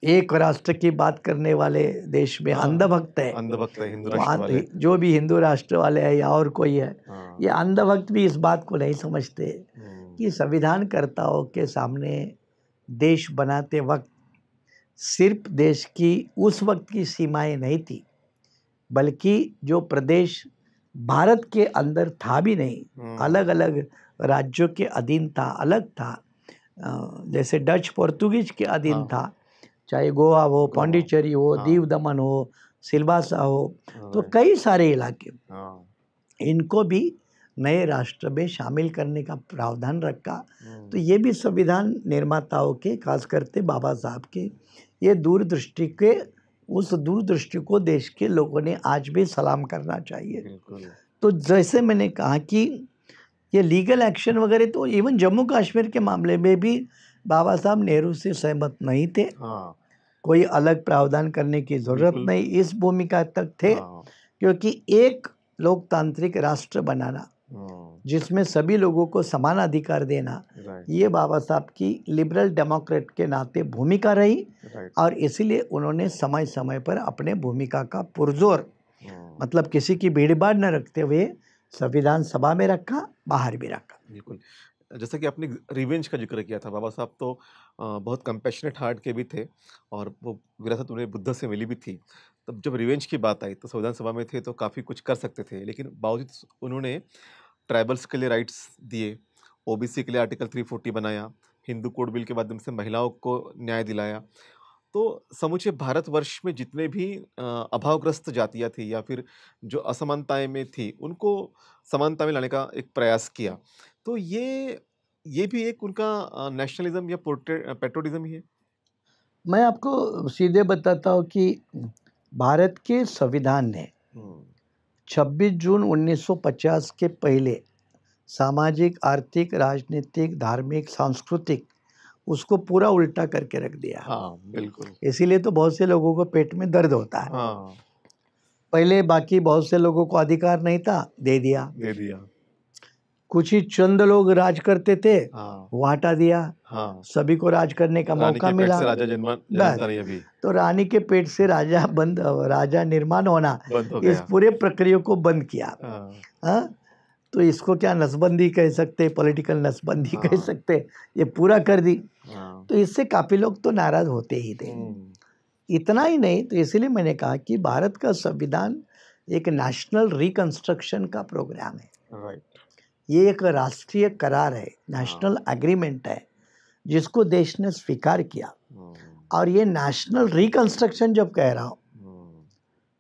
एक राष्ट्र की बात करने वाले देश में हाँ, अंधभक्त है, अंधभक्त है, हिंदू तो राष्ट्र वाले, जो भी हिंदू राष्ट्र वाले हैं या और कोई है, हाँ, ये अंधभक्त भी इस बात को नहीं समझते हम्म, कि संविधानकर्ताओं के सामने देश बनाते वक्त सिर्फ देश की उस वक्त की सीमाएं नहीं थी, बल्कि जो प्रदेश भारत के अंदर था भी नहीं, अलग अलग राज्यों के अधीन था, अलग था। जैसे डच पोर्तुगीज के अधीन हाँ, था, चाहे गोवा हो, गोवा, पौंडीचेरी हो, हाँ, दीव दमन हो, सिलवासा हो, तो राइट, कई सारे इलाके, हाँ, इनको भी नए राष्ट्र में शामिल करने का प्रावधान रखा। तो हम्म, ये भी संविधान निर्माताओं के, खास करते बाबा साहब के, ये दूरदृष्टि के, उस दूरदृष्टि को देश के लोगों ने आज भी सलाम करना चाहिए। बिल्कुल, तो जैसे मैंने कहा कि ये लीगल एक्शन वगैरह, तो इवन जम्मू कश्मीर के मामले में भी बाबा साहब नेहरू से सहमत नहीं थे, हाँ कोई अलग प्रावधान करने की ज़रूरत बिल्कुल, नहीं, इस भूमिका तक थे। हाँ, क्योंकि एक लोकतांत्रिक राष्ट्र बनाना जिसमें सभी लोगों को समान अधिकार देना, राइट, ये बाबा साहब की लिबरल डेमोक्रेट के नाते भूमिका रही, राइट, और इसीलिए उन्होंने समय समय पर अपने भूमिका का पुरजोर, मतलब किसी की भीड़भाड़ न रखते हुए संविधान सभा में रखा, बाहर भी रखा। बिल्कुल। जैसा कि आपने रिवेंज का ज़िक्र किया था, बाबा साहब तो बहुत कंपैशनेट हार्ट के भी थे और वो विरासत उन्हें बुद्ध से मिली भी थी। तब जब रिवेंज की बात आई तो संविधान सभा में थे तो काफ़ी कुछ कर सकते थे, लेकिन बावजूद उन्होंने ट्राइबल्स के लिए राइट्स दिए, ओबीसी के लिए आर्टिकल 340 बनाया, हिंदू कोड बिल के माध्यम से महिलाओं को न्याय दिलाया। तो समूचे भारतवर्ष में जितने भी अभावग्रस्त जातियाँ थी या फिर जो असमानताएँ में थी, उनको समानता में लाने का एक प्रयास किया। तो ये भी एक उनका नेशनलिज़्म या पैट्रियोटिज़्म ही है? मैं आपको सीधे बताता हूँ कि भारत के संविधान ने हुँ, 26 जून 1950 के पहले सामाजिक, आर्थिक, राजनीतिक, धार्मिक, सांस्कृतिक उसको पूरा उल्टा करके रख दिया। हाँ, बिल्कुल। इसीलिए तो बहुत से लोगों को पेट में दर्द होता है। हाँ, पहले बाकी बहुत से लोगों को अधिकार नहीं था, दे दिया। दे दिया। कुछ ही चंद लोग राज करते थे, हाँ, वो हटा दिया, हाँ। सभी को राज करने का रानी मौका के पेट मिला। से राजा बस, जन्मता नहीं अभी, तो रानी के पेट से राजा निर्माण होना, बंद हो इस गया। पूरे प्रक्रिया को बंद किया। हाँ, हाँ, तो इसको क्या नसबंदी कह सकते, पॉलिटिकल नसबंदी कह हाँ, सकते, ये पूरा कर दी। हाँ। तो इससे काफ़ी लोग तो नाराज़ होते ही थे। हुँ, इतना ही नहीं, तो इसलिए मैंने कहा कि भारत का संविधान एक नेशनल रिकंस्ट्रक्शन का प्रोग्राम है। राइट। ये एक राष्ट्रीय करार है, हाँ, नेशनल एग्रीमेंट है, जिसको देश ने स्वीकार किया। हुँ, और ये नेशनल रिकंस्ट्रक्शन जब कह रहा हूँ, हुँ।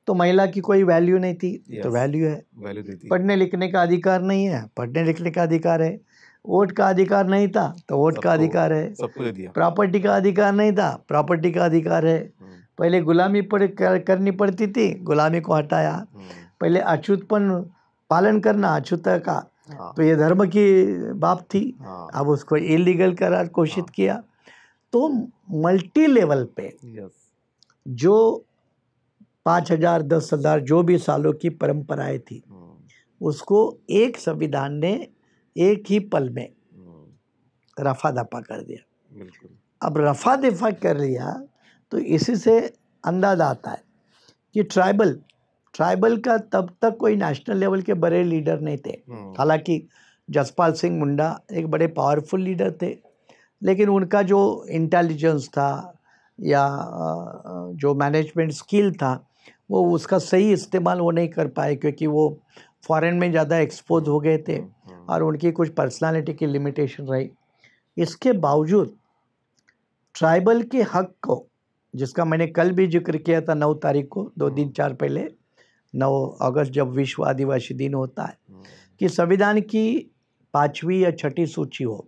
तो महिला की कोई वैल्यू नहीं थी, तो यस, वैल्यू है। वैल्यू दी थी। पढ़ने लिखने का अधिकार नहीं है, पढ़ने लिखने का अधिकार है। वोट का अधिकार नहीं था, तो वोट का अधिकार है। सबको दे दिया। प्रॉपर्टी का अधिकार नहीं था, प्रॉपर्टी का अधिकार है। हुँ, पहले गुलामी करनी पड़ती थी, गुलामी को हटाया। हुँ, पहले अछूतपन पालन करना, अछूता का हाँ, तो ये धर्म की बात थी। हाँ, अब उसको इलीगल करार घोषित हाँ, किया। तो मल्टी लेवल पे यस, जो 5,000 10,000 जो भी सालों की परंपराएं थी, उसको एक संविधान ने एक ही पल में रफा दफा कर दिया। बिल्कुल, अब रफा दफा कर लिया तो इसी से अंदाजा आता है कि ट्राइबल का तब तक कोई नेशनल लेवल के बड़े लीडर नहीं थे। हालांकि जसपाल सिंह मुंडा एक बड़े पावरफुल लीडर थे, लेकिन उनका जो इंटेलिजेंस था या जो मैनेजमेंट स्किल था, वो उसका सही इस्तेमाल वो नहीं कर पाए, क्योंकि वो फॉरेन में ज़्यादा एक्सपोज हो गए थे और उनकी कुछ पर्सनालिटी की लिमिटेशन रही। इसके बावजूद ट्राइबल के हक को, जिसका मैंने कल भी जिक्र किया था 9 तारीख को, 2 दिन 4 पहले, 9 अगस्त जब विश्व आदिवासी दिन होता है, कि संविधान की 5वीं या 6ठी सूची हो,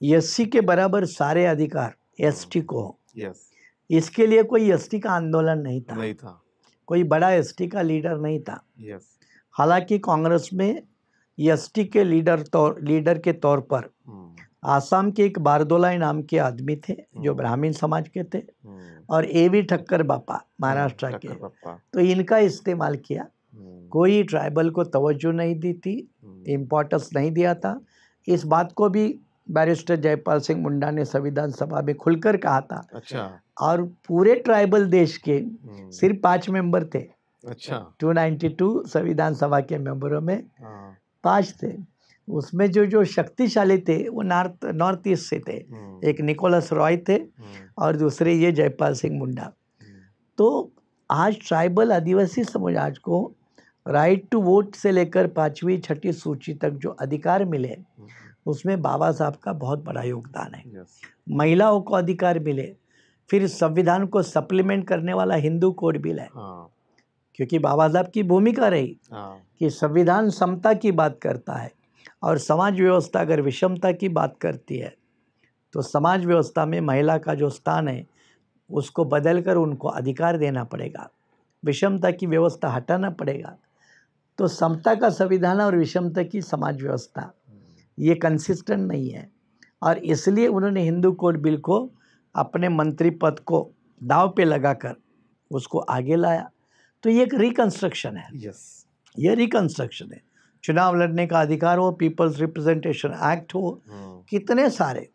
एससी के बराबर सारे अधिकार एसटी को हो। यस, इसके लिए कोई एसटी का आंदोलन नहीं था, कोई बड़ा एसटी का लीडर नहीं था। यस, हालांकि कांग्रेस में एसटी के लीडर के तौर पर आसाम के एक बारदोलाई नाम के आदमी थे जो ब्राह्मण समाज के थे, और एवी ठक्कर बापा महाराष्ट्र के, तो इनका इस्तेमाल किया। कोई ट्राइबल को तवज्जो नहीं दी थी, इम्पोर्टेंस नहीं दिया था। इस बात को भी बैरिस्टर जयपाल सिंह मुंडा ने संविधान सभा में खुलकर कहा था। अच्छा, और पूरे ट्राइबल देश के सिर्फ 5 मेंबर थे। अच्छा, 292 संविधान सभा के मेंबरों में 5 थे। उसमें जो शक्तिशाली थे वो नॉर्थ ईस्ट से थे। एक निकोलस रॉय थे और दूसरे ये जयपाल सिंह मुंडा। तो आज ट्राइबल आदिवासी समाज को राइट टू वोट से लेकर 5वीं 6ठी सूची तक जो अधिकार मिले, उसमें बाबा साहब का बहुत बड़ा योगदान है। महिलाओं को अधिकार मिले, फिर संविधान को सप्लीमेंट करने वाला हिंदू कोड बिल है, क्योंकि बाबा साहब की भूमिका रही कि संविधान समता की बात करता है और समाज व्यवस्था अगर विषमता की बात करती है तो समाज व्यवस्था में महिला का जो स्थान है उसको बदलकर उनको अधिकार देना पड़ेगा, विषमता की व्यवस्था हटाना पड़ेगा। तो समता का संविधान और विषमता की समाज व्यवस्था ये कंसिस्टेंट नहीं है, और इसलिए उन्होंने हिंदू कोड बिल को अपने मंत्री पद को दाव पे लगाकर उसको आगे लाया। तो ये एक रिकंस्ट्रक्शन है। ये रिकंस्ट्रक्शन है। चुनाव लड़ने का अधिकार हो, पीपल्स रिप्रेजेंटेशन एक्ट हो, कितने सारे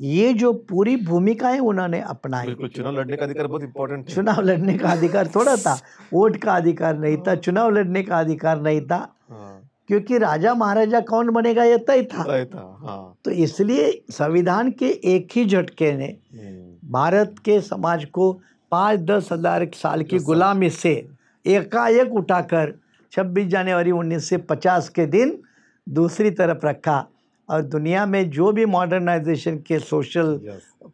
ये जो पूरी भूमिकाएं उन्होंने अपनाई। बिल्कुल, चुनाव लड़ने का अधिकार बहुत इंपॉर्टेंट है। चुनाव लड़ने का अधिकार थोड़ा था, वोट का अधिकार नहीं था, चुनाव लड़ने का अधिकार नहीं था, क्योंकि राजा महाराजा कौन बनेगा ये तय था। तो इसलिए संविधान के एक ही झटके ने भारत के समाज को 5-10 हज़ार साल की गुलामी से एकाएक उठाकर 26 जनवरी 1950 के दिन दूसरी तरफ रखा, और दुनिया में जो भी मॉडर्नाइजेशन के सोशल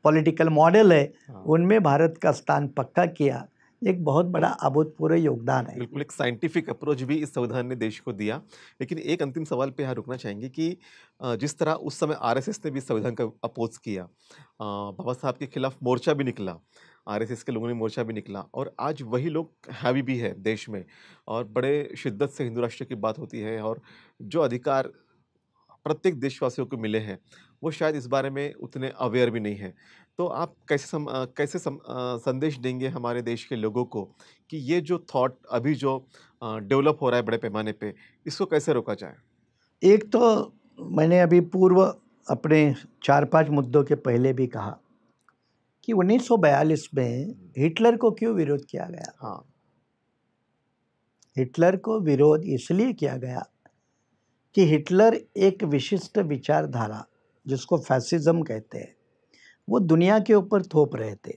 पॉलिटिकल मॉडल है उनमें भारत का स्थान पक्का किया। एक बहुत बड़ा अभूतपूर्व योगदान है। बिल्कुल, एक साइंटिफिक अप्रोच भी इस संविधान ने देश को दिया। लेकिन एक अंतिम सवाल पे यहाँ रुकना चाहेंगे कि जिस तरह उस समय आरएसएस ने भी संविधान का अपोज किया, बाबा साहब के खिलाफ मोर्चा भी निकला, आरएसएस के लोगों ने मोर्चा भी निकला, और आज वही लोग हैवी भी है देश में और बड़े शिद्दत से हिंदू राष्ट्र की बात होती है, और जो अधिकार प्रत्येक देशवासियों को मिले हैं वो शायद इस बारे में उतने अवेयर भी नहीं है। तो आप कैसे संदेश देंगे हमारे देश के लोगों को कि ये जो थॉट अभी जो डेवलप हो रहा है बड़े पैमाने पे, इसको कैसे रोका जाए? एक तो मैंने अभी पूर्व अपने 4-5 मुद्दों के पहले भी कहा कि 1942 में हिटलर को क्यों विरोध किया गया। हिटलर को विरोध इसलिए किया गया कि हिटलर एक विशिष्ट विचारधारा जिसको फैसिज्म कहते हैं वो दुनिया के ऊपर थोप रहे थे,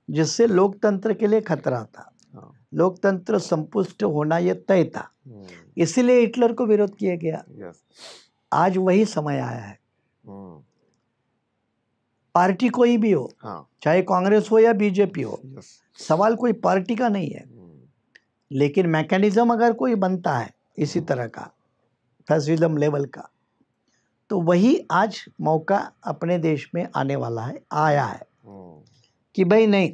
जिससे लोकतंत्र के लिए खतरा था। लोकतंत्र संपुष्ट होना यह तय था, इसीलिए हिटलर को विरोध किया गया। आज वही समय आया है। पार्टी कोई भी हो, चाहे कांग्रेस हो या बीजेपी हो, सवाल कोई पार्टी का नहीं है, लेकिन मैकेनिज्म अगर कोई बनता है इसी तरह का फैसिज्म लेवल का, तो वही आज मौका अपने देश में आने वाला है, आया है कि भाई नहीं,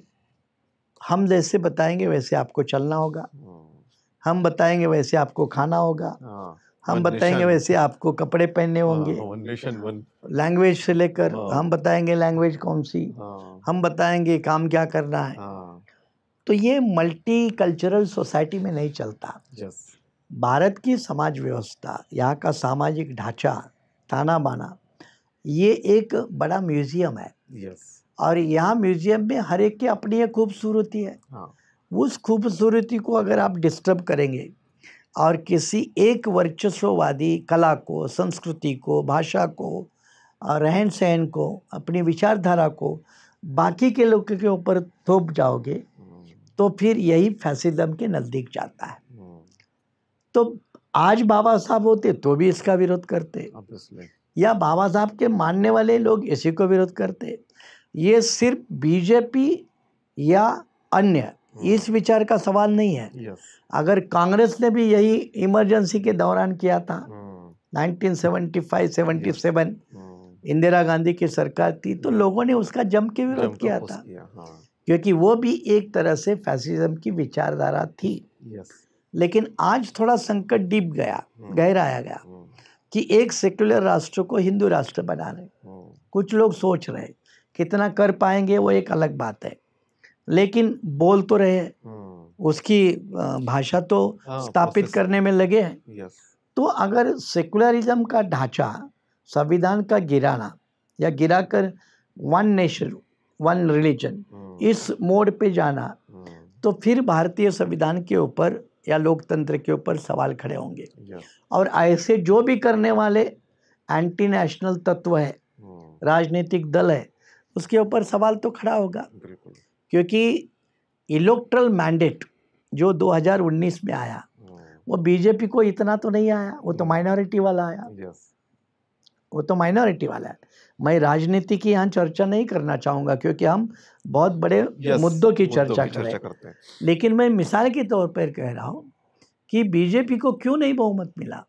हम जैसे बताएंगे वैसे आपको चलना होगा, हम बताएंगे वैसे आपको खाना होगा, हम वन बताएंगे नेशन, वैसे आपको कपड़े पहनने होंगे, वन नेशन वन, लैंग्वेज से लेकर हाँ हम बताएंगे लैंग्वेज कौन सी, हाँ हम बताएंगे काम क्या करना है। हाँ, तो ये मल्टी कल्चरल सोसाइटी में नहीं चलता। यस, भारत की समाज व्यवस्था, यहाँ का सामाजिक ढांचा, ताना बाना, ये एक बड़ा म्यूजियम है। यस, और यहाँ म्यूजियम में हर एक की अपनी एक खूबसूरती है। हाँ, उस खूबसूरती को अगर आप डिस्टर्ब करेंगे और किसी एक वर्चस्ववादी कला को, संस्कृति को, भाषा को, रहन सहन को, अपनी विचारधारा को बाकी के लोगों के ऊपर थोप जाओगे तो फिर यही फैसिज्म के नज़दीक जाता है। तो आज बाबा साहब होते तो भी इसका विरोध करते, obviously, या बाबा साहब के मानने वाले लोग इसी को विरोध करते। ये सिर्फ बीजेपी या अन्य इस विचार का सवाल नहीं है। यस, अगर कांग्रेस ने भी यही इमरजेंसी के दौरान किया था 1975-77, इंदिरा गांधी की सरकार थी, तो लोगों ने उसका जम के विरोध किया था, क्योंकि वो भी एक तरह से फैसिज्म की विचारधारा थी। यस, लेकिन आज थोड़ा संकट डीप गया, गहराया गया कि एक सेक्युलर राष्ट्र को हिंदू राष्ट्र बना रहे। कुछ लोग सोच रहे, कितना कर पाएंगे वो एक अलग बात है, लेकिन बोल तो रहे हैं, उसकी भाषा तो स्थापित करने में लगे हैं। यस, तो अगर सेकुलरिज्म का ढांचा, संविधान का गिराना या गिराकर वन नेशन वन रिलीजन, इस मोड पे जाना, तो फिर भारतीय संविधान के ऊपर या लोकतंत्र के ऊपर सवाल खड़े होंगे। और ऐसे जो भी करने वाले एंटी नेशनल तत्व है, राजनीतिक दल है, उसके ऊपर सवाल तो खड़ा होगा। क्योंकि इलेक्टोरल मैंडेट जो 2019 में आया वो बीजेपी को इतना तो नहीं आया, वो तो माइनॉरिटी वाला आया, वो तो माइनॉरिटी वाला है। मैं राजनीति की यहाँ चर्चा नहीं करना चाहूँगा क्योंकि हम बहुत बड़े मुद्दों की चर्चा करते हैं, लेकिन मैं मिसाल के तौर पर कह रहा हूँ कि बीजेपी को क्यों नहीं बहुमत मिला।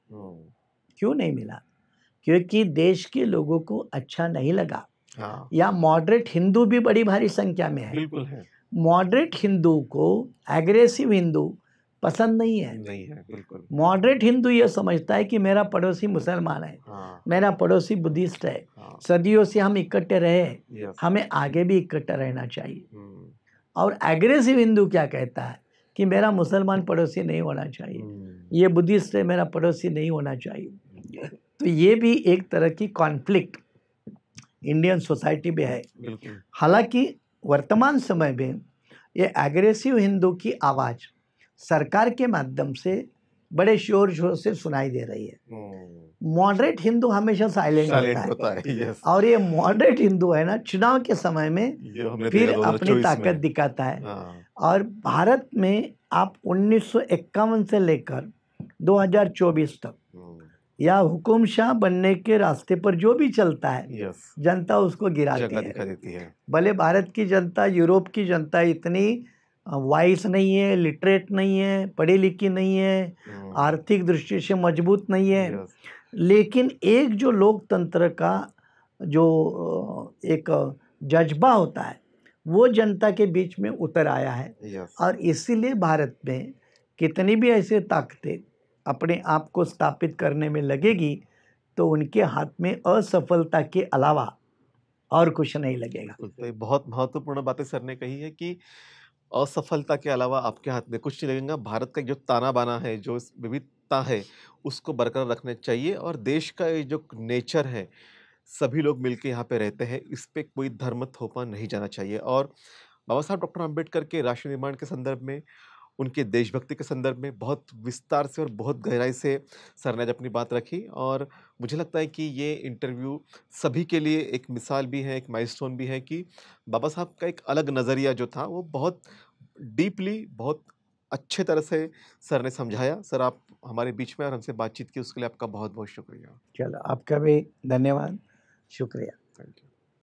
क्यों नहीं मिला? क्योंकि देश के लोगों को अच्छा नहीं लगा। या मॉडरेट हिंदू भी बड़ी भारी संख्या में है, बिल्कुल है। मॉडरेट हिंदू को एग्रेसिव हिंदू पसंद नहीं है। बिल्कुल। मॉडरेट हिंदू ये समझता है कि मेरा पड़ोसी मुसलमान है, मेरा पड़ोसी बुद्धिस्ट है, सदियों से हम इकट्ठे रहे, हमें आगे भी इकट्ठा रहना चाहिए। और एग्रेसिव हिंदू क्या कहता है कि मेरा मुसलमान पड़ोसी नहीं होना चाहिए, ये बुद्धिस्ट है, मेरा पड़ोसी नहीं होना चाहिए। तो ये भी एक तरह की कॉन्फ्लिक्ट इंडियन सोसाइटी में है। हालांकि वर्तमान समय में ये एग्रेसिव हिंदू की आवाज़ सरकार के माध्यम से बड़े शोर शोर से सुनाई दे रही है। मॉडरेट हिंदू हमेशा साइलेंट होता है। यस। और ये मॉडरेट हिंदू है ना, चुनाव के समय में फिर अपनी ताकत दिखाता है। और भारत में आप 1951 से लेकर 2024 तक या हुकुमशाह बनने के रास्ते पर जो भी चलता है, जनता उसको गिराती है। भले भारत की जनता, यूरोप की जनता इतनी वाइस नहीं है, लिटरेट नहीं है, पढ़ी लिखी नहीं है, आर्थिक दृष्टि से मजबूत नहीं है, लेकिन एक जो लोकतंत्र का जो एक जज्बा होता है वो जनता के बीच में उतर आया है। और इसीलिए भारत में कितनी भी ऐसे ताकतें अपने आप को स्थापित करने में लगेगी तो उनके हाथ में असफलता के अलावा और कुछ नहीं लगेगा। तो बहुत महत्वपूर्ण बातें सर ने कही है कि असफलता के अलावा आपके हाथ में कुछ नहीं लगेगा। भारत का जो ताना बाना है, जो विविधता है, उसको बरकरार रखना चाहिए। और देश का ये जो नेचर है, सभी लोग मिलकर यहाँ पे रहते हैं, इस पे कोई धर्म थोपा नहीं जाना चाहिए। और बाबा साहब डॉक्टर अम्बेडकर के राष्ट्र निर्माण के संदर्भ में, उनके देशभक्ति के संदर्भ में बहुत विस्तार से और बहुत गहराई से सर ने आज अपनी बात रखी। और मुझे लगता है कि ये इंटरव्यू सभी के लिए एक मिसाल भी है, एक माइलस्टोन भी है कि बाबा साहब का एक अलग नज़रिया जो था वो बहुत डीपली, बहुत अच्छे तरह से सर ने समझाया। सर, आप हमारे बीच में और हमसे बातचीत की, उसके लिए आपका बहुत बहुत शुक्रिया। चलो, आपका भी धन्यवाद, शुक्रिया। Thank you.